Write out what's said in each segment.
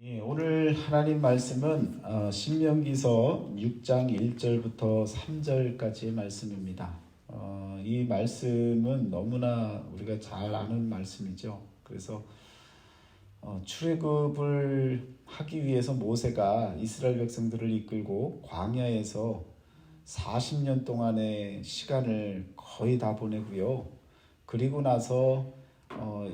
예, 오늘 하나님 말씀은 신명기서 6장 1절부터 3절까지의 말씀입니다. 이 말씀은 너무나 우리가 잘 아는 말씀이죠. 그래서 출애굽을 하기 위해서 모세가 이스라엘 백성들을 이끌고 광야에서 40년 동안의 시간을 거의 다 보내고요. 그리고 나서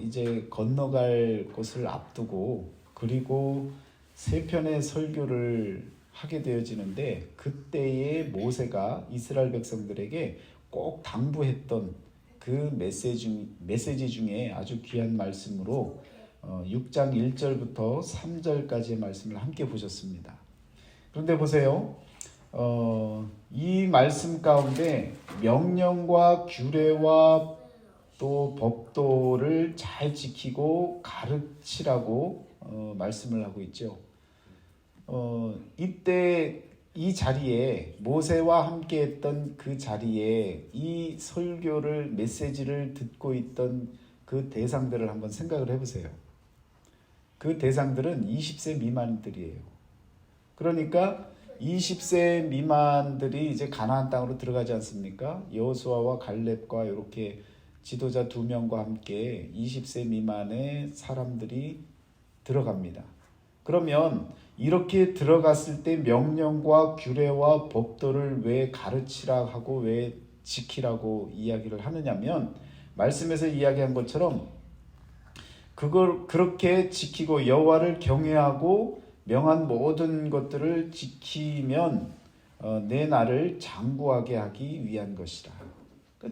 이제 건너갈 곳을 앞두고 그리고 세 편의 설교를 하게 되어지는데 그때의 모세가 이스라엘 백성들에게 꼭 당부했던 그 메시지 중에 아주 귀한 말씀으로 6장 1절부터 3절까지의 말씀을 함께 보셨습니다. 그런데 보세요. 이 말씀 가운데 명령과 규례와 또 법도를 잘 지키고 가르치라고 말씀을 하고 있죠. 이때 이 자리에 모세와 함께 했던 그 자리에 이 설교를 메시지를 듣고 있던 그 대상들을 한번 생각을 해보세요. 그 대상들은 20세 미만들이에요. 그러니까 20세 미만들이 이제 가나안 땅으로 들어가지 않습니까? 여호수아와 갈렙과 이렇게 지도자 2명과 함께 20세 미만의 사람들이 들어갑니다. 그러면 이렇게 들어갔을 때 명령과 규례와 법도를 왜 가르치라 하고 왜 지키라고 이야기를 하느냐면 말씀에서 이야기한 것처럼 그걸 그렇게 지키고 여호와를 경외하고 명한 모든 것들을 지키면 내 나를 장구하게 하기 위한 것이라.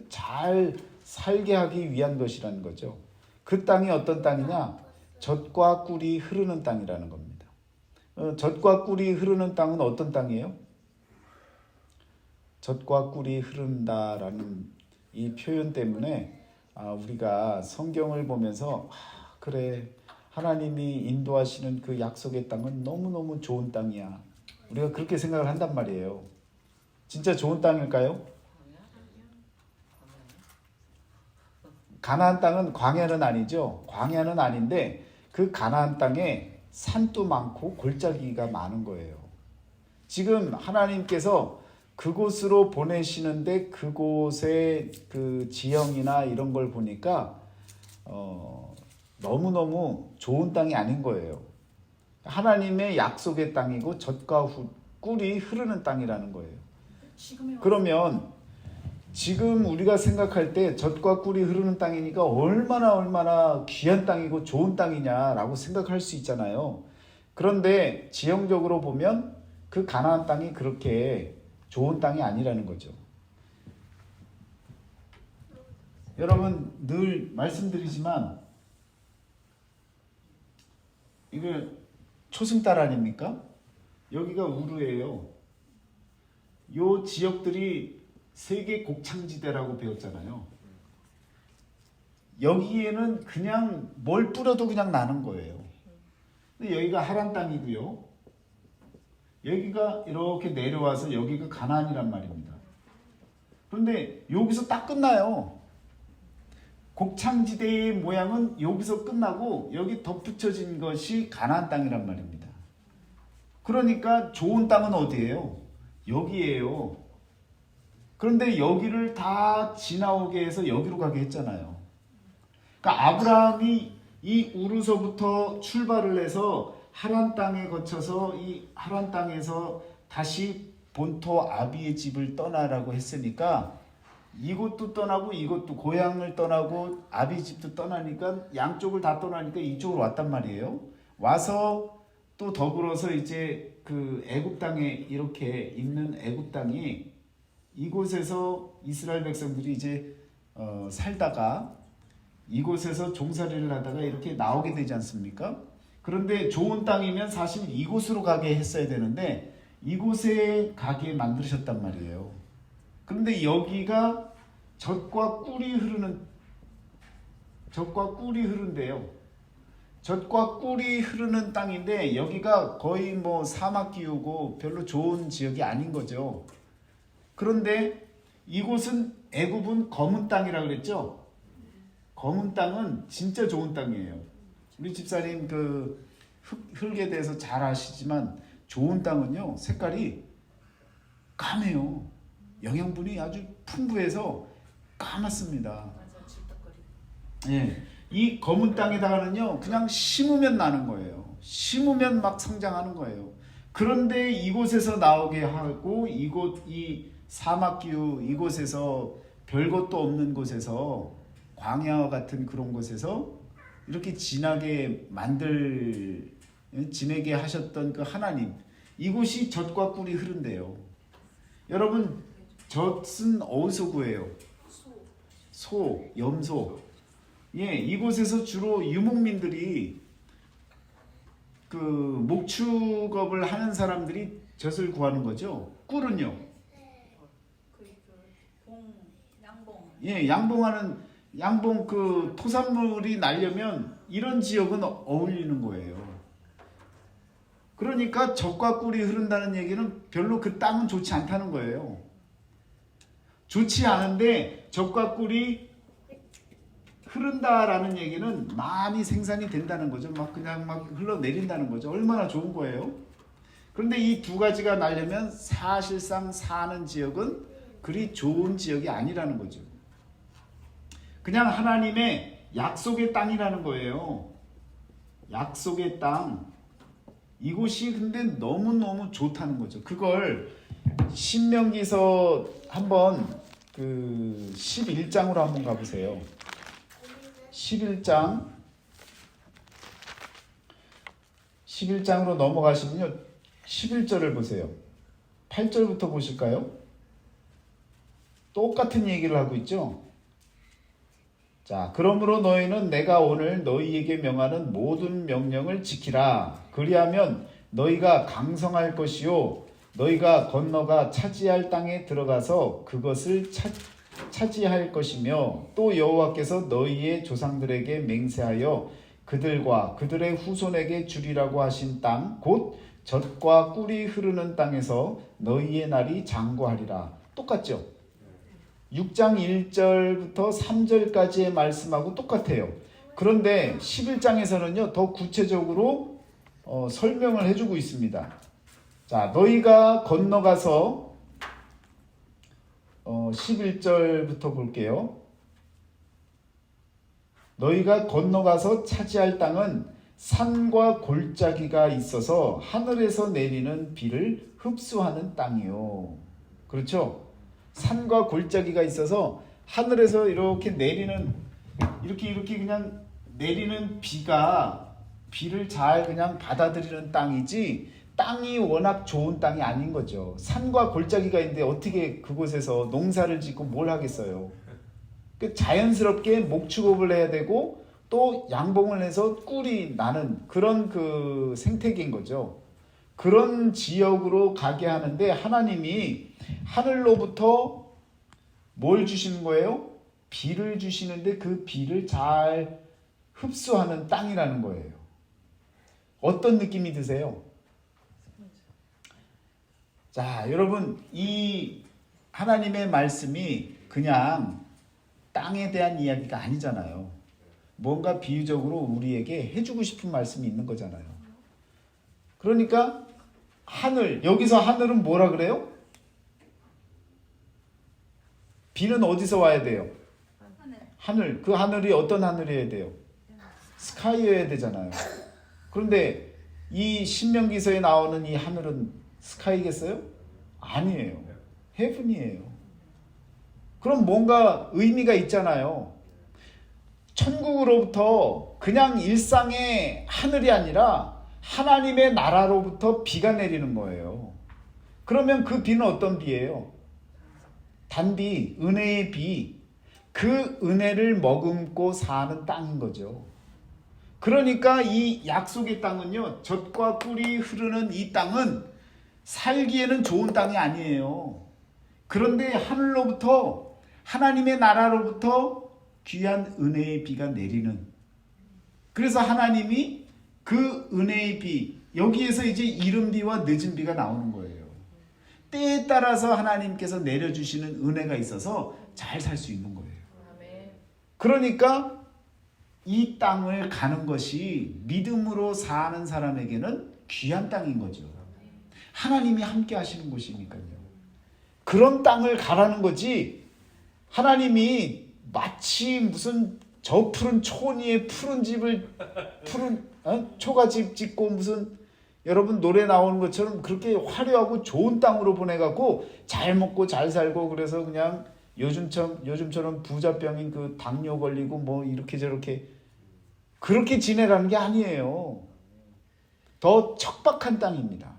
잘 살게 하기 위한 것이라는 거죠. 그 땅이 어떤 땅이냐? 젖과 꿀이 흐르는 땅이라는 겁니다. 젖과 꿀이 흐르는 땅은 어떤 땅이에요? 젖과 꿀이 흐른다라는 이 표현 때문에 우리가 성경을 보면서 그래, 하나님이 인도하시는 그 약속의 땅은 너무너무 좋은 땅이야. 우리가 그렇게 생각을 한단 말이에요. 진짜 좋은 땅일까요? 가나안 땅은 광야는 아니죠. 광야는 아닌데 그 가나안 땅에 산도 많고 골짜기가 많은 거예요. 지금 하나님께서 그곳으로 보내시는데 그곳의 그 지형이나 이런 걸 보니까 너무너무 좋은 땅이 아닌 거예요. 하나님의 약속의 땅이고 젖과 꿀이 흐르는 땅이라는 거예요. 그러면 지금 우리가 생각할 때 젖과 꿀이 흐르는 땅이니까 얼마나 귀한 땅이고 좋은 땅이냐라고 생각할 수 있잖아요. 그런데 지형적으로 보면 그 가나안 땅이 그렇게 좋은 땅이 아니라는 거죠. 여러분 늘 말씀드리지만 이거 초승달 아닙니까? 여기가 우르예요. 요 지역들이 세계 곡창지대라고 배웠잖아요. 여기에는 그냥 뭘 뿌려도 그냥 나는 거예요. 근데 여기가 하란 땅이고요. 여기가 이렇게 내려와서 여기가 가나안이란 말입니다. 그런데 여기서 딱 끝나요. 곡창지대의 모양은 여기서 끝나고 여기 덧붙여진 것이 가나안 땅이란 말입니다. 그러니까 좋은 땅은 어디예요? 여기예요. 그런데 여기를 다 지나오게 해서 여기로 가게 했잖아요. 그러니까 아브라함이 이 우르서부터 출발을 해서 하란 땅에 거쳐서 이 하란 땅에서 다시 본토 아비의 집을 떠나라고 했으니까 이곳도 떠나고 이곳도 고향을 떠나고 아비 집도 떠나니까 양쪽을 다 떠나니까 이쪽으로 왔단 말이에요. 와서 또 더불어서 이제 그 애굽 땅에 이렇게 있는 애굽 땅이 이곳에서 이스라엘 백성들이 이제 살다가 이곳에서 종살이를 하다가 이렇게 나오게 되지 않습니까? 그런데 좋은 땅이면 사실 이곳으로 가게 했어야 되는데 이곳에 가게 만드셨단 말이에요. 그런데 여기가 젖과 꿀이 흐른대요. 젖과 꿀이 흐르는 땅인데 여기가 거의 뭐 사막 기후고 별로 좋은 지역이 아닌 거죠. 그런데 이곳은 애굽은 검은 땅이라고 그랬죠. 검은 땅은 진짜 좋은 땅이에요. 우리 집사님 그 흙에 대해서 잘 아시지만 좋은 땅은요 색깔이 까매요. 영양분이 아주 풍부해서 까맣습니다. 맞아, 질떡거리고. 예, 이 검은 땅에다가는요 그냥 심으면 나는 거예요. 심으면 막 성장하는 거예요. 그런데 이곳에서 나오게 하고 이 사막기후 이곳에서 별것도 없는 곳에서 광야 같은 그런 곳에서 이렇게 진하게 지내게 하셨던 그 하나님, 이곳이 젖과 꿀이 흐른대요. 여러분, 젖은 어디서 구해요? 소, 염소. 예, 이곳에서 주로 유목민들이 그 목축업을 하는 사람들이 젖을 구하는 거죠. 꿀은요? 예, 양봉 그 토산물이 나려면 이런 지역은 어울리는 거예요. 그러니까 젖과 꿀이 흐른다는 얘기는 별로 그 땅은 좋지 않다는 거예요. 좋지 않은데 젖과 꿀이 흐른다라는 얘기는 많이 생산이 된다는 거죠. 그냥 흘러내린다는 거죠. 얼마나 좋은 거예요. 그런데 이 두 가지가 나려면 사실상 사는 지역은 그리 좋은 지역이 아니라는 거죠. 그냥 하나님의 약속의 땅이라는 거예요. 약속의 땅. 이곳이 근데 너무너무 좋다는 거죠. 그걸 신명기서 한번 그 11장으로 한번 가보세요. 11장으로 넘어가시면요. 11절을 보세요. 8절부터 보실까요? 똑같은 얘기를 하고 있죠. 자, 그러므로 너희는 내가 오늘 너희에게 명하는 모든 명령을 지키라. 그리하면 너희가 강성할 것이요 너희가 건너가 차지할 땅에 들어가서 그것을 차지할 것이며 또 여호와께서 너희의 조상들에게 맹세하여 그들과 그들의 후손에게 주리라고 하신 땅 곧 젖과 꿀이 흐르는 땅에서 너희의 날이 장구하리라. 똑같죠? 6장 1절부터 3절까지의 말씀하고 똑같아요. 그런데 11장에서는요 더 구체적으로 설명을 해주고 있습니다. 자, 너희가 건너가서 11절부터 볼게요. 너희가 건너가서 차지할 땅은 산과 골짜기가 있어서 하늘에서 내리는 비를 흡수하는 땅이요. 그렇죠? 산과 골짜기가 있어서 하늘에서 이렇게 내리는 이렇게 그냥 내리는 비를 잘 그냥 받아들이는 땅이지 땅이 워낙 좋은 땅이 아닌 거죠. 산과 골짜기가 있는데 어떻게 그곳에서 농사를 짓고 뭘 하겠어요. 자연스럽게 목축업을 해야 되고 또 양봉을 해서 꿀이 나는 그런 그 생태계인 거죠. 그런 지역으로 가게 하는데 하나님이 하늘로부터 뭘 주시는 거예요? 비를 주시는데 그 비를 잘 흡수하는 땅이라는 거예요. 어떤 느낌이 드세요? 자, 여러분, 이 하나님의 말씀이 그냥 땅에 대한 이야기가 아니잖아요. 뭔가 비유적으로 우리에게 해주고 싶은 말씀이 있는 거잖아요. 그러니까 여기서 하늘은 뭐라 그래요? 비는 어디서 와야 돼요? 하늘. 그 하늘이 어떤 하늘이어야 돼요? 스카이여야 되잖아요. 그런데 이 신명기서에 나오는 이 하늘은 스카이겠어요? 아니에요. 헤븐이에요. 그럼 뭔가 의미가 있잖아요. 천국으로부터 그냥 일상의 하늘이 아니라 하나님의 나라로부터 비가 내리는 거예요. 그러면 그 비는 어떤 비예요? 단비, 은혜의 비. 그 은혜를 머금고 사는 땅인 거죠. 그러니까 이 약속의 땅은요, 젖과 꿀이 흐르는 이 땅은 살기에는 좋은 땅이 아니에요. 그런데 하늘로부터 하나님의 나라로부터 귀한 은혜의 비가 내리는, 그래서 하나님이 그 은혜의 비, 여기에서 이제 이른 비와 늦은 비가 나오는 거예요. 때에 따라서 하나님께서 내려주시는 은혜가 있어서 잘 살 수 있는 거예요. 그러니까 이 땅을 가는 것이 믿음으로 사는 사람에게는 귀한 땅인 거죠. 하나님이 함께 하시는 곳이니까요. 그런 땅을 가라는 거지, 하나님이 마치 무슨 저 푸른 초원위에 푸른 집을 초가집 짓고 무슨 여러분 노래 나오는 것처럼 그렇게 화려하고 좋은 땅으로 보내갖고 잘 먹고 잘 살고, 그래서 그냥 요즘처럼 부자병인 그 당뇨 걸리고 뭐 이렇게 저렇게 그렇게 지내라는 게 아니에요. 더 척박한 땅입니다.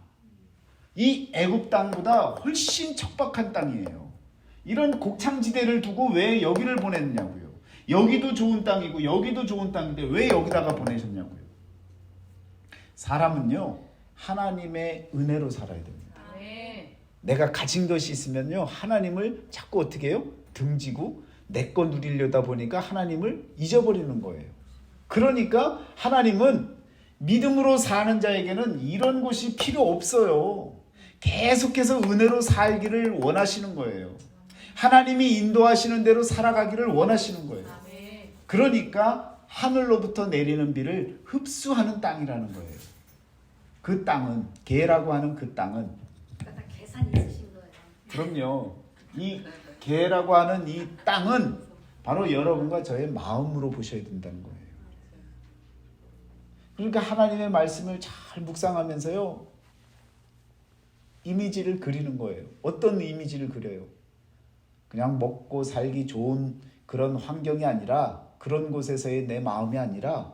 이 애굽 땅보다 훨씬 척박한 땅이에요. 이런 곡창지대를 두고 왜 여기를 보냈냐고요. 여기도 좋은 땅이고 여기도 좋은 땅인데 왜 여기다가 보내셨냐고요. 사람은요, 하나님의 은혜로 살아야 됩니다. 내가 가진 것이 있으면요, 하나님을 자꾸 어떻게 해요? 등지고 내 거 누리려다 보니까 하나님을 잊어버리는 거예요. 그러니까 하나님은 믿음으로 사는 자에게는 이런 것이 필요 없어요. 계속해서 은혜로 살기를 원하시는 거예요. 하나님이 인도하시는 대로 살아가기를 원하시는 거예요. 그러니까 하늘로부터 내리는 비를 흡수하는 땅이라는 거예요. 그 땅은, 계라고 하는 그 땅은, 다 계산이 있으신 거예요. 그럼요, 이 계라고 하는 이 땅은 바로 여러분과 저의 마음으로 보셔야 된다는 거예요. 그러니까 하나님의 말씀을 잘 묵상하면서요, 이미지를 그리는 거예요. 어떤 이미지를 그려요? 그냥 먹고 살기 좋은 그런 환경이 아니라, 그런 곳에서의 내 마음이 아니라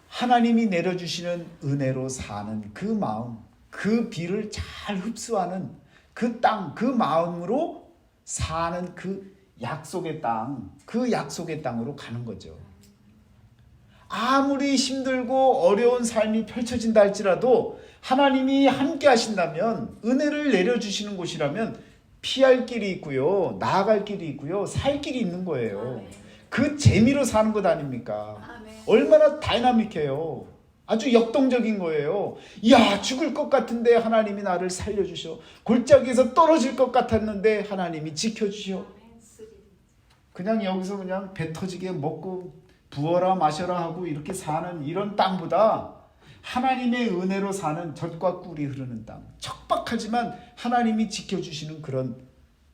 하나님이 내려주시는 은혜로 사는 그 마음, 그 비를 잘 흡수하는 그 땅, 그 마음으로 사는 그 약속의 땅, 그 약속의 땅으로 가는 거죠. 아무리 힘들고 어려운 삶이 펼쳐진다 할지라도 하나님이 함께 하신다면, 은혜를 내려주시는 곳이라면 피할 길이 있고요, 나아갈 길이 있고요, 살 길이 있는 거예요. 그 재미로 사는 것 아닙니까? 얼마나 다이나믹해요. 아주 역동적인 거예요. 야, 죽을 것 같은데 하나님이 나를 살려주셔. 골짜기에서 떨어질 것 같았는데 하나님이 지켜주셔. 그냥 여기서 그냥 배 터지게 먹고 부어라 마셔라 하고 이렇게 사는 이런 땅보다 하나님의 은혜로 사는 젖과 꿀이 흐르는 땅, 척박하지만 하나님이 지켜주시는 그런,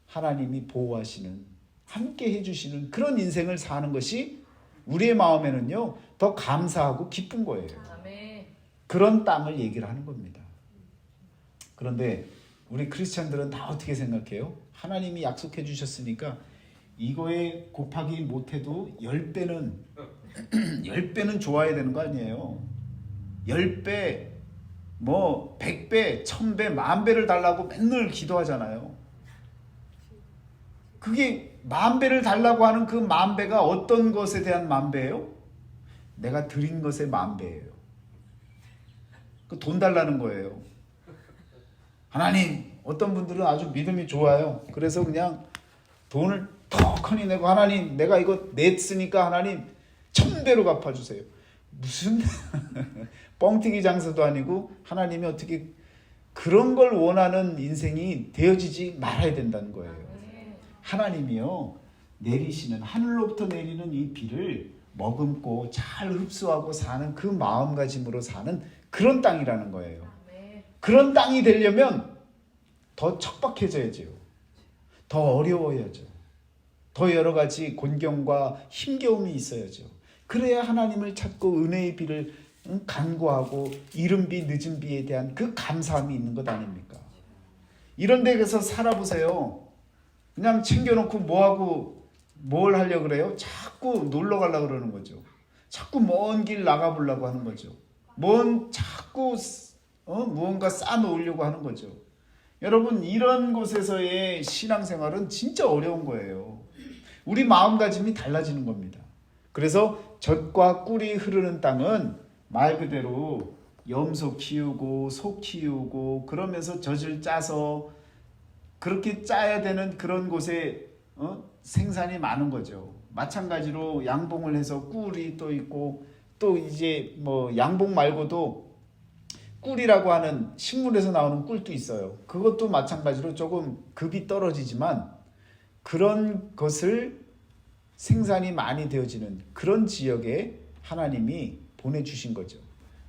하나님이 보호하시는, 함께 해주시는 그런 인생을 사는 것이 우리의 마음에는요 더 감사하고 기쁜 거예요. 그런 땅을 얘기를 하는 겁니다. 그런데 우리 크리스찬들은 다 어떻게 생각해요? 하나님이 약속해 주셨으니까 이거에 곱하기 못해도 10배는 10배는 좋아야 되는 거 아니에요. 10배, 뭐 100배, 1000배, 10,000배를 달라고 맨날 기도하잖아요. 그게 10,000배를 달라고 하는 그 10,000배가 어떤 것에 대한 10,000배예요? 내가 드린 것의 10,000배예요. 그 돈 달라는 거예요. 하나님, 어떤 분들은 아주 믿음이 좋아요. 그래서 그냥 돈을 더 커니 내고, 하나님, 내가 이거 냈으니까 하나님 1000배로 갚아주세요. 무슨 뻥튀기 장사도 아니고, 하나님이 어떻게 그런 걸 원하는 인생이 되어지지 말아야 된다는 거예요. 하나님이요, 내리시는, 하늘로부터 내리는 이 비를 머금고 잘 흡수하고 사는 그 마음가짐으로 사는 그런 땅이라는 거예요. 그런 땅이 되려면 더 척박해져야죠. 더 어려워야죠. 더 여러 가지 곤경과 힘겨움이 있어야죠. 그래야 하나님을 찾고 은혜의 비를 간구하고 이른 비 늦은 비에 대한 그 감사함이 있는 것 아닙니까? 이런 데에서 살아보세요. 그냥 챙겨놓고 뭐하고 뭘 하려고 그래요? 자꾸 놀러 가려고 그러는 거죠. 자꾸 먼 길 나가보려고 하는 거죠. 자꾸 무언가 쌓아놓으려고 하는 거죠. 여러분, 이런 곳에서의 신앙생활은 진짜 어려운 거예요. 우리 마음가짐이 달라지는 겁니다. 그래서 젖과 꿀이 흐르는 땅은 말 그대로 염소 키우고 소 키우고 그러면서 젖을 짜서 그렇게 짜야 되는 그런 곳에 생산이 많은 거죠. 마찬가지로 양봉을 해서 꿀이 또 있고, 또 이제 뭐 양봉 말고도 꿀이라고 하는 식물에서 나오는 꿀도 있어요. 그것도 마찬가지로 조금 급이 떨어지지만 그런 것을 생산이 많이 되어지는 그런 지역에 하나님이 보내주신 거죠.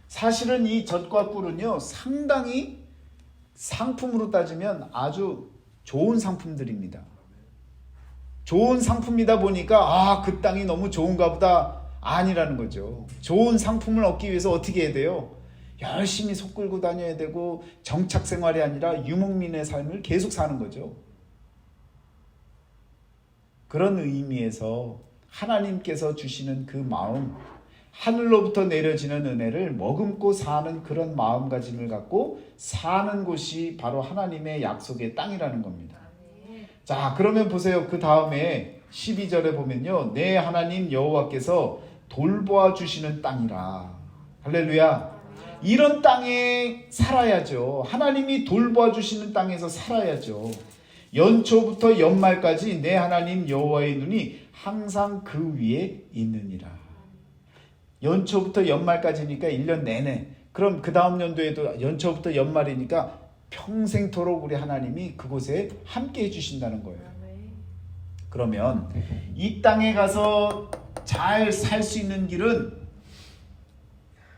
사실은 이 젖과 꿀은요, 상당히 상품으로 따지면 아주 좋은 상품들입니다. 좋은 상품이다 보니까 그 땅이 너무 좋은가 보다 아니라는 거죠. 좋은 상품을 얻기 위해서 어떻게 해야 돼요? 열심히 속 끌고 다녀야 되고 정착 생활이 아니라 유목민의 삶을 계속 사는 거죠. 그런 의미에서 하나님께서 주시는 그 마음, 하늘로부터 내려지는 은혜를 머금고 사는 그런 마음가짐을 갖고 사는 곳이 바로 하나님의 약속의 땅이라는 겁니다. 자, 그러면 보세요. 그 다음에 12절에 보면요, 내 하나님 여호와께서 돌보아 주시는 땅이라. 할렐루야. 이런 땅에 살아야죠. 하나님이 돌보아 주시는 땅에서 살아야죠. 연초부터 연말까지 내 하나님 여호와의 눈이 항상 그 위에 있느니라. 연초부터 연말까지니까 1년 내내. 그럼 그 다음 연도에도 연초부터 연말이니까 평생토록 우리 하나님이 그곳에 함께 해주신다는 거예요. 그러면 이 땅에 가서 잘 살 수 있는 길은,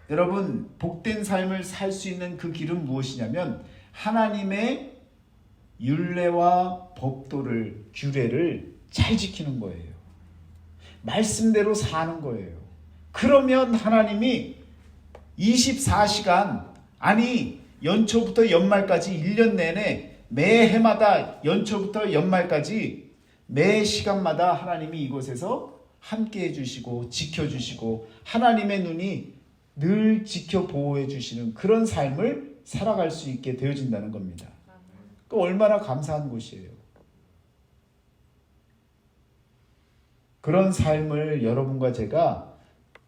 여러분, 복된 삶을 살 수 있는 그 길은 무엇이냐면 하나님의 율례와 법도를, 규례를 잘 지키는 거예요. 말씀대로 사는 거예요. 그러면 하나님이 24시간, 아니 연초부터 연말까지 1년 내내 매 해마다 연초부터 연말까지 매 시간마다 하나님이 이곳에서 함께 해주시고 지켜주시고 하나님의 눈이 늘 지켜 보호해 주시는 그런 삶을 살아갈 수 있게 되어진다는 겁니다. 그 얼마나 감사한 곳이에요. 그런 삶을 여러분과 제가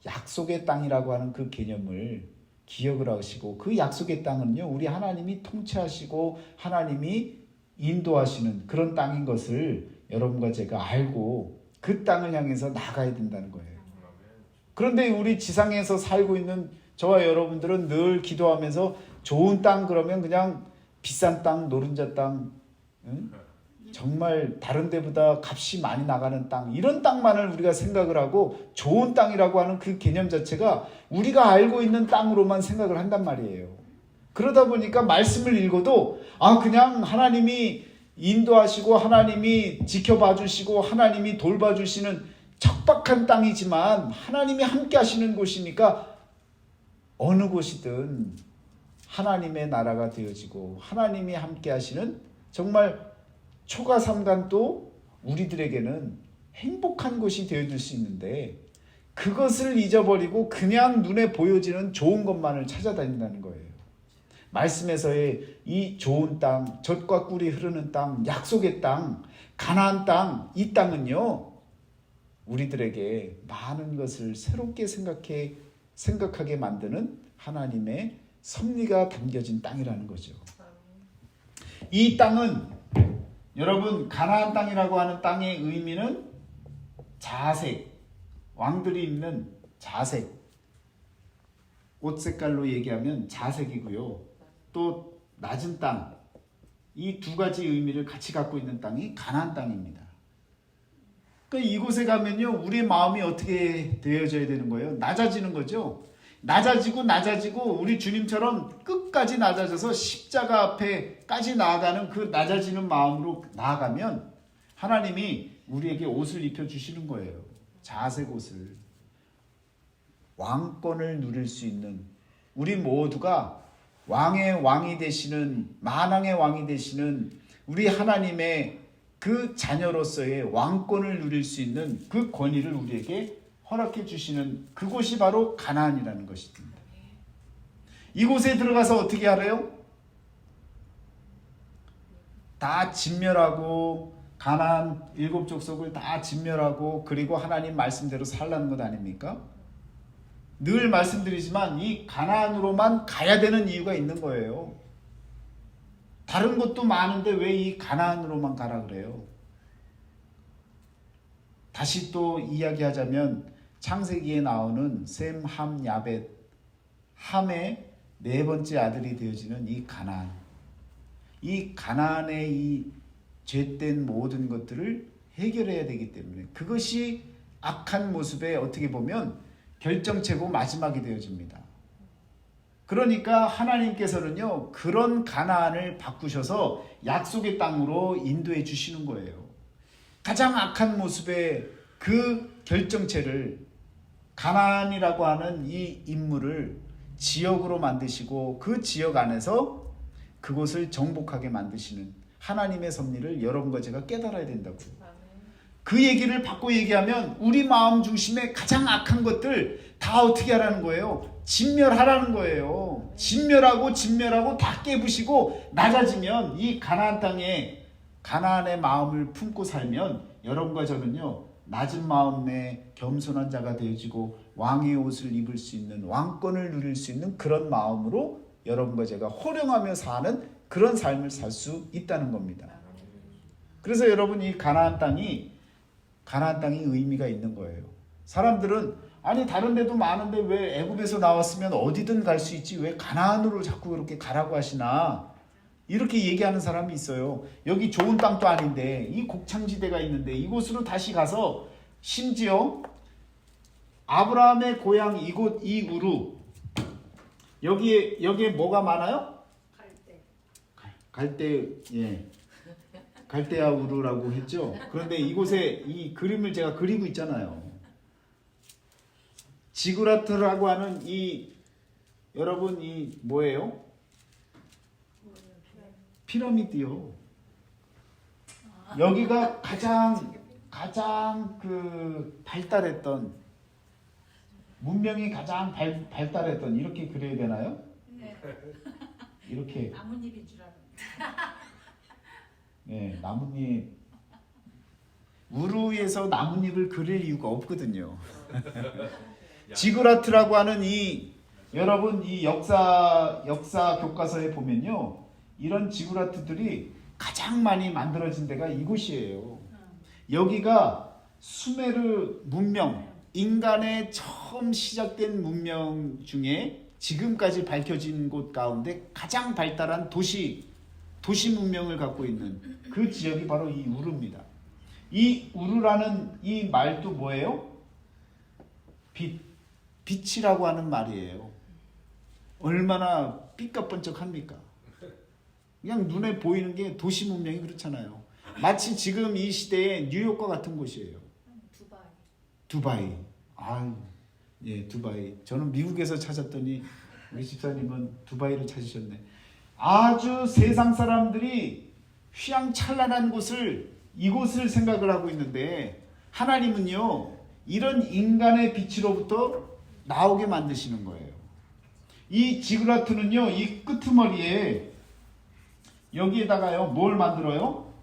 약속의 땅이라고 하는 그 개념을 기억을 하시고, 그 약속의 땅은요, 우리 하나님이 통치하시고 하나님이 인도하시는 그런 땅인 것을 여러분과 제가 알고 그 땅을 향해서 나가야 된다는 거예요. 그런데 우리 지상에서 살고 있는 저와 여러분들은 늘 기도하면서 좋은 땅 그러면 그냥 비싼 땅, 노른자 땅, 정말 다른 데보다 값이 많이 나가는 땅, 이런 땅만을 우리가 생각을 하고 좋은 땅이라고 하는 그 개념 자체가 우리가 알고 있는 땅으로만 생각을 한단 말이에요. 그러다 보니까 말씀을 읽어도 그냥 하나님이 인도하시고 하나님이 지켜봐 주시고 하나님이 돌봐 주시는 척박한 땅이지만 하나님이 함께 하시는 곳이니까 어느 곳이든 하나님의 나라가 되어지고 하나님이 함께 하시는 정말 초가삼간도 우리들에게는 행복한 곳이 되어줄 수 있는데, 그것을 잊어버리고 그냥 눈에 보여지는 좋은 것만을 찾아다닌다는 거예요. 말씀에서의 이 좋은 땅, 젖과 꿀이 흐르는 땅, 약속의 땅, 가나안 땅, 이 땅은요, 우리들에게 많은 것을 새롭게 생각하게 만드는 하나님의 섭리가 담겨진 땅이라는 거죠. 이 땅은 여러분, 가나안 땅이라고 하는 땅의 의미는 자색, 왕들이 입는 자색, 옷 색깔로 얘기하면 자색이고요. 또 낮은 땅, 이 두 가지 의미를 같이 갖고 있는 땅이 가나안 땅입니다. 그러니까 이곳에 가면요, 우리의 마음이 어떻게 되어져야 되는 거예요? 낮아지는 거죠. 낮아지고 우리 주님처럼 끝까지 낮아져서 십자가 앞에까지 나아가는 그 낮아지는 마음으로 나아가면 하나님이 우리에게 옷을 입혀주시는 거예요. 자색 옷을. 왕권을 누릴 수 있는, 우리 모두가 왕의 왕이 되시는, 만왕의 왕이 되시는 우리 하나님의 그 자녀로서의 왕권을 누릴 수 있는 그 권위를 우리에게 허락해 주시는 그곳이 바로 가나안이라는 것입니다. 이곳에 들어가서 어떻게 하래요? 다 진멸하고, 가나안 7족속을 다 진멸하고, 그리고 하나님 말씀대로 살라는 것 아닙니까? 늘 말씀드리지만 이 가나안으로만 가야 되는 이유가 있는 거예요. 다른 곳도 많은데 왜 이 가나안으로만 가라 그래요? 다시 또 이야기하자면 창세기에 나오는 셈, 함, 야벳, 함의 네 번째 아들이 되어지는 이 가나안, 이 가나안의 이 죄된 모든 것들을 해결해야 되기 때문에, 그것이 악한 모습에 어떻게 보면 결정체고 마지막이 되어집니다. 그러니까 하나님께서는요, 그런 가나안을 바꾸셔서 약속의 땅으로 인도해 주시는 거예요. 가장 악한 모습의 그 결정체를, 가나안이라고 하는 이 인물을 지역으로 만드시고 그 지역 안에서 그곳을 정복하게 만드시는 하나님의 섭리를 여러분과 제가 깨달아야 된다고요. 그 얘기를 바꿔 얘기하면 우리 마음 중심에 가장 악한 것들 다 어떻게 하라는 거예요? 진멸하라는 거예요. 진멸하고 다 깨부시고 낮아지면 이 가나안 땅에 가나안의 마음을 품고 살면 여러분과 저는요, 낮은 마음에 겸손한 자가 되어지고 왕의 옷을 입을 수 있는, 왕권을 누릴 수 있는 그런 마음으로 여러분과 제가 호령하며 사는 그런 삶을 살 수 있다는 겁니다. 그래서 여러분, 이 가나안 땅이 의미가 있는 거예요. 사람들은 아니 다른 데도 많은데 왜 애굽에서 나왔으면 어디든 갈 수 있지 왜 가나안으로 자꾸 그렇게 가라고 하시나, 이렇게 얘기하는 사람이 있어요. 여기 좋은 땅도 아닌데, 이 곡창지대가 있는데 이곳으로 다시 가서, 심지어 아브라함의 고향 이곳 이 우루, 여기에 뭐가 많아요? 갈대, 예, 갈대아 우루라고 했죠. 그런데 이곳에 이 그림을 제가 그리고 있잖아요. 지구라트라고 하는 이, 여러분 이 뭐예요? 피라미드요. 여기가 가장 그 발달했던, 문명이 가장 발달했던, 이렇게 그려야 되나요? 네. 이렇게. 나뭇잎인 줄 알았는데. 네, 나뭇잎. 우루에서 나뭇잎을 그릴 이유가 없거든요. 지그라트라고 하는 이, 여러분 이 역사 교과서에 보면요, 이런 지구라트들이 가장 많이 만들어진 데가 이곳이에요. 여기가 수메르 문명, 인간의 처음 시작된 문명 중에 지금까지 밝혀진 곳 가운데 가장 발달한 도시 문명을 갖고 있는 그 지역이 바로 이 우루입니다. 이 우루라는 이 말도 뭐예요? 빛이라고 하는 말이에요. 얼마나 삐까번쩍합니까? 그냥 눈에 보이는 게 도시 문명이 그렇잖아요. 마치 지금 이 시대의 뉴욕과 같은 곳이에요. 두바이. 아유, 예, 두바이. 저는 미국에서 찾았더니 우리 집사님은 두바이를 찾으셨네. 아주 세상 사람들이 휘황찬란한 곳을, 이곳을 생각을 하고 있는데, 하나님은요, 이런 인간의 빛으로부터 나오게 만드시는 거예요. 이 지그라트는요, 이 끄트머리에 여기에다가요, 뭘 만들어요?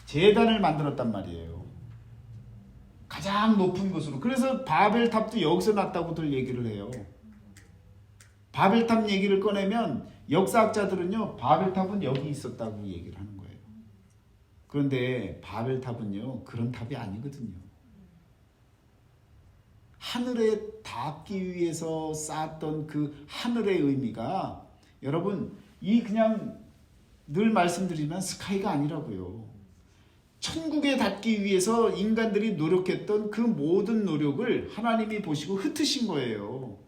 제단을 만들었단 말이에요. 가장 높은 곳으로. 그래서 바벨탑도 여기서 났다고들 얘기를 해요. 바벨탑 얘기를 꺼내면 역사학자들은요, 바벨탑은 여기 있었다고 얘기를 하는 거예요. 그런데 바벨탑은요, 그런 탑이 아니거든요. 하늘에 닿기 위해서 쌓았던 그 하늘의 의미가, 여러분, 이 그냥 늘 말씀드리면 스카이가 아니라고요. 천국에 닿기 위해서 인간들이 노력했던 그 모든 노력을 하나님이 보시고 흩으신 거예요.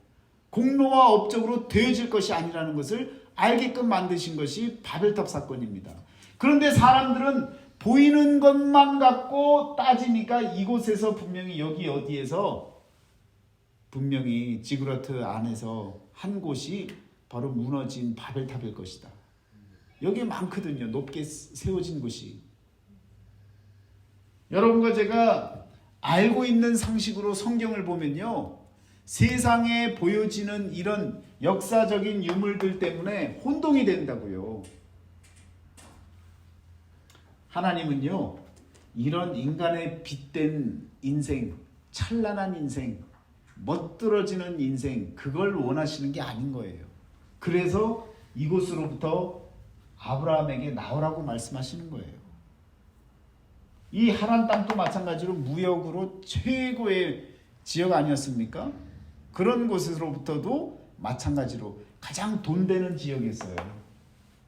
공로와 업적으로 되어질 것이 아니라는 것을 알게끔 만드신 것이 바벨탑 사건입니다. 그런데 사람들은 보이는 것만 갖고 따지니까 이곳에서 분명히, 여기 어디에서 분명히 지그라트 안에서 한 곳이 바로 무너진 바벨탑일 것이다. 여기 많거든요. 높게 세워진 곳이. 여러분과 제가 알고 있는 상식으로 성경을 보면요, 세상에 보여지는 이런 역사적인 유물들 때문에 혼동이 된다고요. 하나님은요, 이런 인간의 빛된 인생, 찬란한 인생, 멋들어지는 인생, 그걸 원하시는 게 아닌 거예요. 그래서 이곳으로부터 아브라함에게 나오라고 말씀하시는 거예요. 이 하란 땅도 마찬가지로 무역으로 최고의 지역 아니었습니까? 그런 곳으로부터도 마찬가지로 가장 돈 되는 지역이었어요.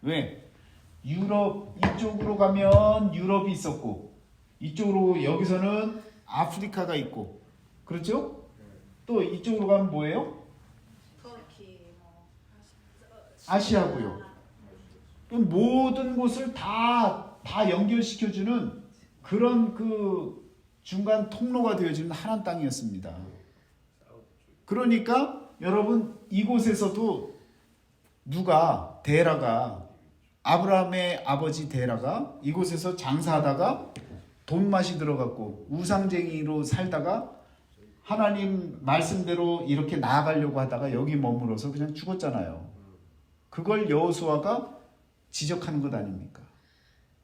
왜? 유럽, 이쪽으로 가면 유럽이 있었고, 이쪽으로, 여기서는 아프리카가 있고, 그렇죠? 또 이쪽으로 가면 뭐예요? 터키 뭐 아시아고요. 모든 곳을 다 연결시켜주는 그런 그 중간 통로가 되어주는 하나님 땅이었습니다. 그러니까 여러분 이곳에서도 데라가 아브라함의 아버지 데라가 이곳에서 장사하다가 돈맛이 들어갔고 우상쟁이로 살다가 하나님 말씀대로 이렇게 나아가려고 하다가 여기 머물어서 그냥 죽었잖아요. 그걸 여호수아가 지적하는 것 아닙니까?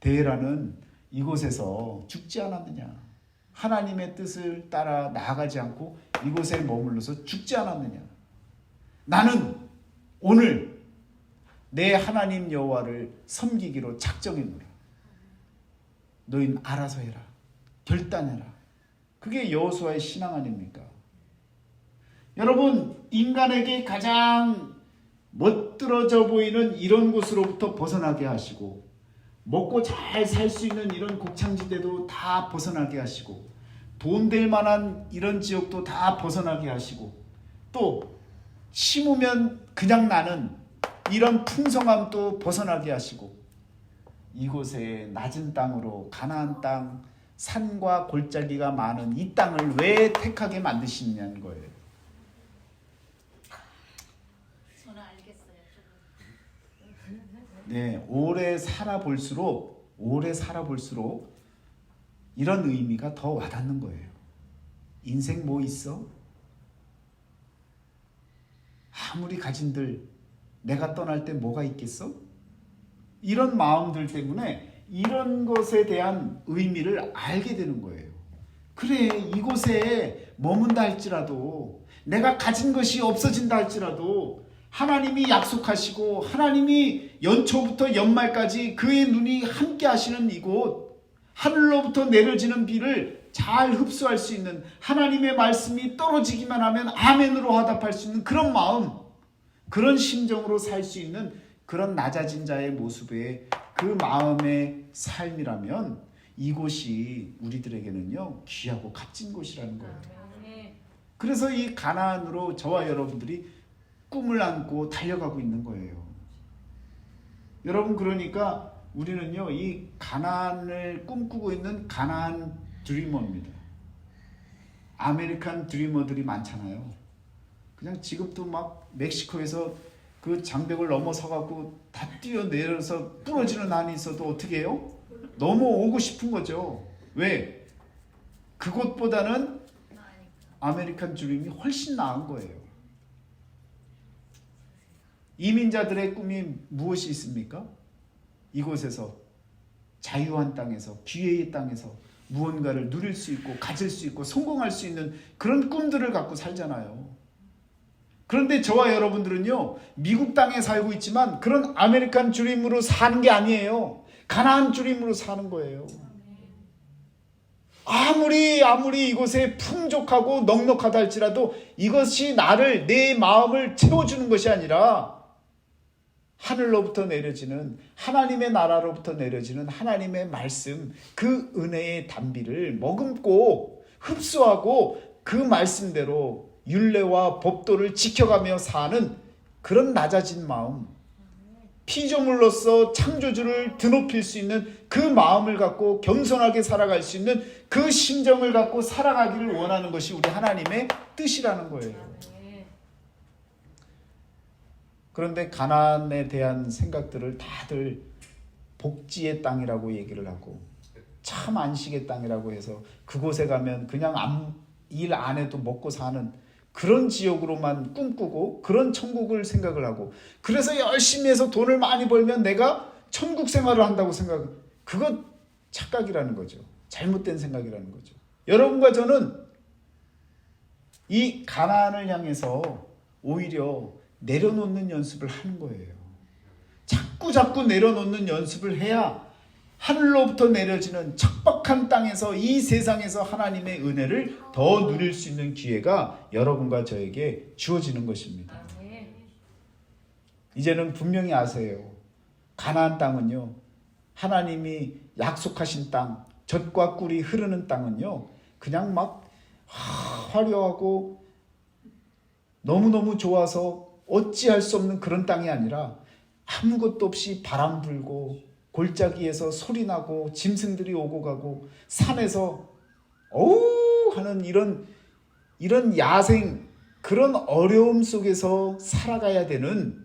데라는 이곳에서 죽지 않았느냐? 하나님의 뜻을 따라 나아가지 않고 이곳에 머물러서 죽지 않았느냐? 나는 오늘 내 하나님 여호와를 섬기기로 작정했노라. 너희는 알아서 해라. 결단해라. 그게 여호수아의 신앙 아닙니까? 여러분, 인간에게 가장 멋들어져 보이는 이런 곳으로부터 벗어나게 하시고 먹고 잘 살 수 있는 이런 곡창지대도 다 벗어나게 하시고 돈 될 만한 이런 지역도 다 벗어나게 하시고 또 심으면 그냥 나는 이런 풍성함도 벗어나게 하시고 이곳에 낮은 땅으로 가나안 땅 산과 골짜기가 많은 이 땅을 왜 택하게 만드시냐는 거예요. 저는 알겠어요. 네, 오래 살아볼수록 이런 의미가 더 와닿는 거예요. 인생 뭐 있어? 아무리 가진들 내가 떠날 때 뭐가 있겠어? 이런 마음들 때문에 이런 것에 대한 의미를 알게 되는 거예요. 그래, 이곳에 머문다 할지라도 내가 가진 것이 없어진다 할지라도 하나님이 약속하시고 하나님이 연초부터 연말까지 그의 눈이 함께 하시는 이곳, 하늘로부터 내려지는 비를 잘 흡수할 수 있는 하나님의 말씀이 떨어지기만 하면 아멘으로 화답할 수 있는 그런 마음, 그런 심정으로 살 수 있는 그런 낮아진 자의 모습의 그 마음의 삶이라면 이곳이 우리들에게는요 귀하고 값진 곳이라는 거예요. 그래서 이 가나안으로 저와 여러분들이 꿈을 안고 달려가고 있는 거예요. 여러분, 그러니까 우리는요 이 가나안을 꿈꾸고 있는 가나안 드리머입니다. 아메리칸 드리머들이 많잖아요. 그냥 지금도 막 멕시코에서 그 장벽을 넘어서 갖고 다 뛰어내려서 부러지는 한이 있어도 어떻게 해요? 넘어오고 싶은 거죠. 왜? 그곳보다는 아메리칸 드림이 훨씬 나은 거예요. 이민자들의 꿈이 무엇이 있습니까? 이곳에서 자유한 땅에서 기회의 땅에서 무언가를 누릴 수 있고 가질 수 있고 성공할 수 있는 그런 꿈들을 갖고 살잖아요. 그런데 저와 여러분들은요 미국 땅에 살고 있지만 그런 아메리칸 드림으로 사는 게 아니에요. 가나안 드림으로 사는 거예요. 아무리 이곳에 풍족하고 넉넉하다 할지라도 이것이 내 마음을 채워주는 것이 아니라 하늘로부터 내려지는 하나님의 나라로부터 내려지는 하나님의 말씀, 그 은혜의 단비를 머금고 흡수하고 그 말씀대로 율례와 법도를 지켜가며 사는 그런 낮아진 마음, 피조물로서 창조주를 드높일 수 있는 그 마음을 갖고 겸손하게 살아갈 수 있는 그 심정을 갖고 살아가기를 원하는 것이 우리 하나님의 뜻이라는 거예요. 그런데 가나안에 대한 생각들을 다들 복지의 땅이라고 얘기를 하고 참 안식의 땅이라고 해서 그곳에 가면 그냥 일 안 해도 먹고 사는 그런 지역으로만 꿈꾸고 그런 천국을 생각을 하고 그래서 열심히 해서 돈을 많이 벌면 내가 천국 생활을 한다고 그거 착각이라는 거죠. 잘못된 생각이라는 거죠. 여러분과 저는 이 가나안을 향해서 오히려 내려놓는 연습을 하는 거예요. 자꾸 내려놓는 연습을 해야 하늘로부터 내려지는 척박한 땅에서 이 세상에서 하나님의 은혜를 더 누릴 수 있는 기회가 여러분과 저에게 주어지는 것입니다. 이제는 분명히 아세요. 가나안 땅은요, 하나님이 약속하신 땅, 젖과 꿀이 흐르는 땅은요, 그냥 막 화려하고 너무너무 좋아서 어찌할 수 없는 그런 땅이 아니라 아무것도 없이 바람 불고 골짜기에서 소리 나고 짐승들이 오고 가고 산에서 어우 하는 이런 야생, 그런 어려움 속에서 살아가야 되는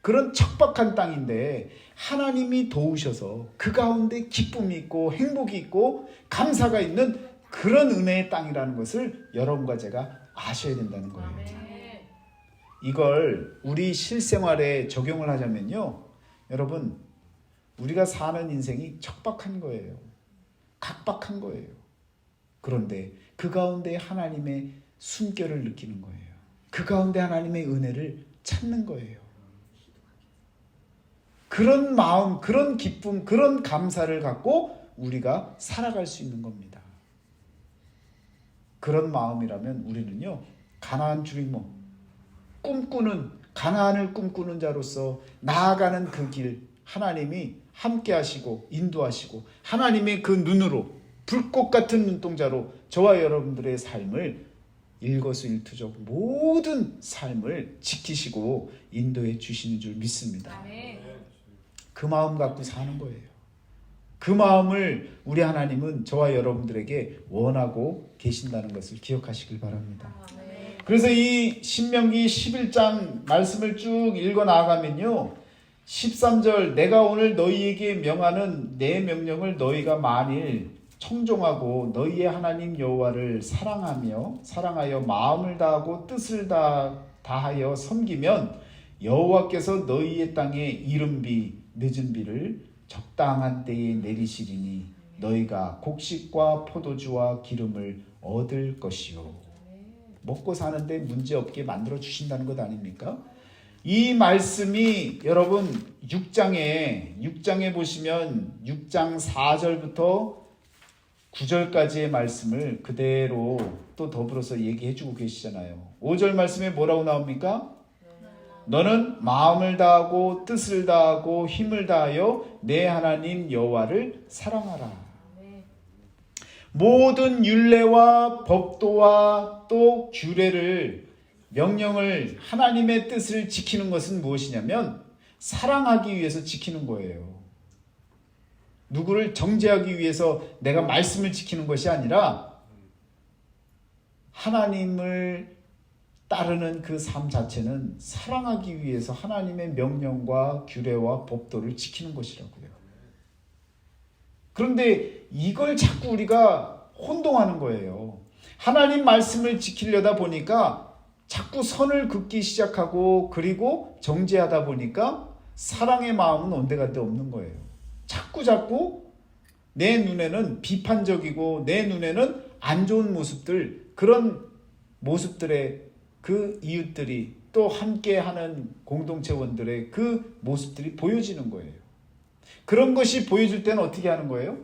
그런 척박한 땅인데 하나님이 도우셔서 그 가운데 기쁨이 있고 행복이 있고 감사가 있는 그런 은혜의 땅이라는 것을 여러분과 제가 아셔야 된다는 거예요. 이걸 우리 실생활에 적용을 하자면요, 여러분, 우리가 사는 인생이 척박한 거예요. 각박한 거예요. 그런데 그 가운데 하나님의 숨결을 느끼는 거예요. 그 가운데 하나님의 은혜를 찾는 거예요. 그런 마음, 그런 기쁨, 그런 감사를 갖고 우리가 살아갈 수 있는 겁니다. 그런 마음이라면 우리는요, 가나안 주리모, 가나안을 꿈꾸는 자로서 나아가는 그 길, 하나님이 함께 하시고 인도하시고 하나님의 그 눈으로, 불꽃 같은 눈동자로 저와 여러분들의 삶을 일거수일투족 모든 삶을 지키시고 인도해 주시는 줄 믿습니다. 그 마음 갖고 사는 거예요. 그 마음을 우리 하나님은 저와 여러분들에게 원하고 계신다는 것을 기억하시길 바랍니다. 그래서 이 신명기 11장 말씀을 쭉 읽어 나아가면요, 13절, 내가 오늘 너희에게 명하는 내 명령을 너희가 만일 청종하고 너희의 하나님 여호와를 사랑하여 마음을 다하고 뜻을 다하여 섬기면 여호와께서 너희의 땅에 이른 비 늦은 비를 적당한 때에 내리시리니 너희가 곡식과 포도주와 기름을 얻을 것이요. 먹고 사는데 문제없게 만들어 주신다는 것 아닙니까? 이 말씀이 여러분 6장에 보시면 6장 4절부터 9절까지의 말씀을 그대로 또 더불어서 얘기해 주고 계시잖아요. 5절 말씀에 뭐라고 나옵니까? 너는 마음을 다하고 뜻을 다하고 힘을 다하여 내 하나님 여호와를 사랑하라. 모든 율례와 법도와 또 규례를, 명령을, 하나님의 뜻을 지키는 것은 무엇이냐면 사랑하기 위해서 지키는 거예요. 누구를 정죄하기 위해서 내가 말씀을 지키는 것이 아니라 하나님을 따르는 그 삶 자체는 사랑하기 위해서 하나님의 명령과 규례와 법도를 지키는 것이라고요. 그런데 이걸 자꾸 우리가 혼동하는 거예요. 하나님 말씀을 지키려다 보니까 자꾸 선을 긋기 시작하고 그리고 정죄하다 보니까 사랑의 마음은 온데간데 없는 거예요. 자꾸 내 눈에는 비판적이고 내 눈에는 안 좋은 모습들, 그런 모습들의 그 이웃들이 또 함께하는 공동체원들의 그 모습들이 보여지는 거예요. 그런 것이 보여줄 때는 어떻게 하는 거예요?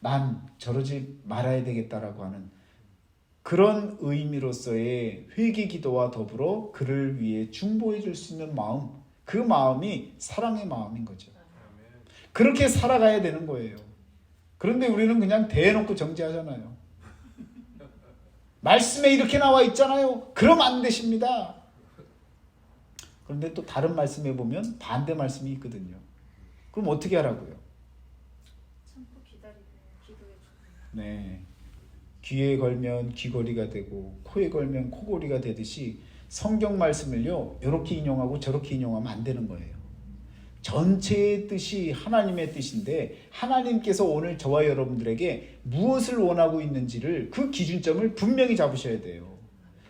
난 저러지 말아야 되겠다라고 하는 그런 의미로서의 회개 기도와 더불어 그를 위해 중보해 줄 수 있는 마음, 그 마음이 사랑의 마음인 거죠. 그렇게 살아가야 되는 거예요. 그런데 우리는 그냥 대놓고 정죄하잖아요. 말씀에 이렇게 나와 있잖아요. 그럼 안 되십니다. 그런데 또 다른 말씀에 보면 반대 말씀이 있거든요. 그럼 어떻게 하라고요? 참고 기다리고 기도해 주고. 네, 귀에 걸면 귀걸이가 되고 코에 걸면 코걸이가 되듯이 성경 말씀을요, 이렇게 인용하고 저렇게 인용하면 안 되는 거예요. 전체의 뜻이 하나님의 뜻인데 하나님께서 오늘 저와 여러분들에게 무엇을 원하고 있는지를, 그 기준점을 분명히 잡으셔야 돼요.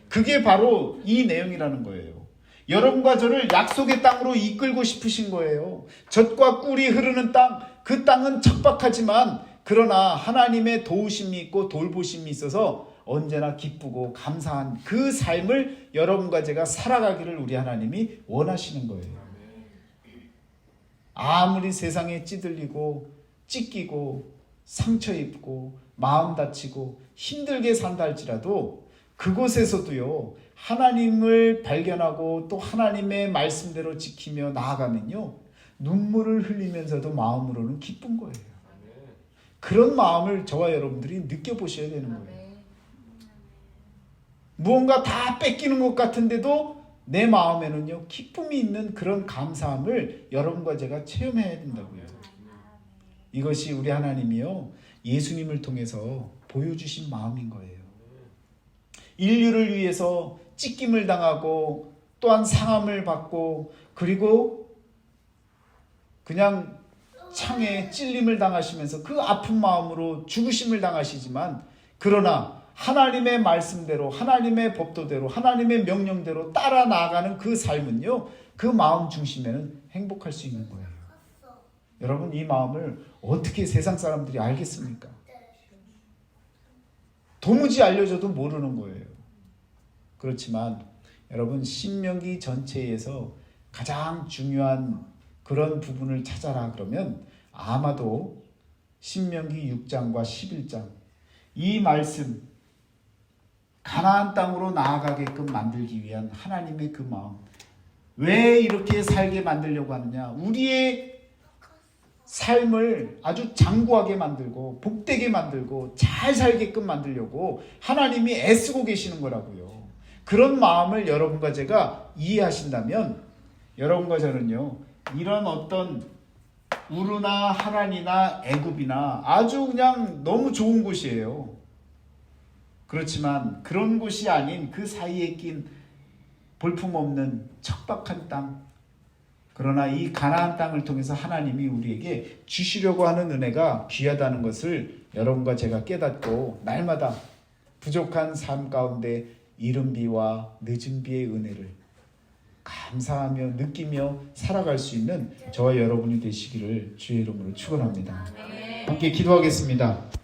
그게 바로 이 내용이라는 거예요. 여러분과 저를 약속의 땅으로 이끌고 싶으신 거예요. 젖과 꿀이 흐르는 땅, 그 땅은 척박하지만 그러나 하나님의 도우심이 있고 돌보심이 있어서 언제나 기쁘고 감사한 그 삶을 여러분과 제가 살아가기를 우리 하나님이 원하시는 거예요. 아무리 세상에 찌들리고 찢기고 상처 입고 마음 다치고 힘들게 산다 할지라도 그곳에서도요, 하나님을 발견하고 또 하나님의 말씀대로 지키며 나아가면요, 눈물을 흘리면서도 마음으로는 기쁜 거예요. 그런 마음을 저와 여러분들이 느껴보셔야 되는 거예요. 무언가 다 뺏기는 것 같은데도 내 마음에는요 기쁨이 있는 그런 감사함을 여러분과 제가 체험해야 된다고요. 이것이 우리 하나님이요 예수님을 통해서 보여주신 마음인 거예요. 인류를 위해서 찢김을 당하고 또한 상함을 받고 그리고 그냥 창에 찔림을 당하시면서 그 아픈 마음으로 죽으심을 당하시지만 그러나 하나님의 말씀대로 하나님의 법도대로 하나님의 명령대로 따라 나아가는 그 삶은요 그 마음 중심에는 행복할 수 있는 거예요. 여러분 이 마음을 어떻게 세상 사람들이 알겠습니까? 도무지 알려줘도 모르는 거예요. 그렇지만 여러분 신명기 전체에서 가장 중요한 그런 부분을 찾아라 그러면 아마도 신명기 6장과 11장 이 말씀 가나안 땅으로 나아가게끔 만들기 위한 하나님의 그 마음 왜 이렇게 살게 만들려고 하느냐 우리의 삶을 아주 장구하게 만들고 복되게 만들고 잘 살게끔 만들려고 하나님이 애쓰고 계시는 거라고요. 그런 마음을 여러분과 제가 이해하신다면 여러분과 저는요 이런 어떤 우르나 하란이나 애굽이나 아주 그냥 너무 좋은 곳이에요. 그렇지만 그런 곳이 아닌 그 사이에 낀 볼품없는 척박한 땅 그러나 이 가나안 땅을 통해서 하나님이 우리에게 주시려고 하는 은혜가 귀하다는 것을 여러분과 제가 깨닫고 날마다 부족한 삶 가운데 이른 비와 늦은 비의 은혜를 감사하며 느끼며 살아갈 수 있는 저와 여러분이 되시기를 주의 이름으로 축원합니다. 함께 기도하겠습니다.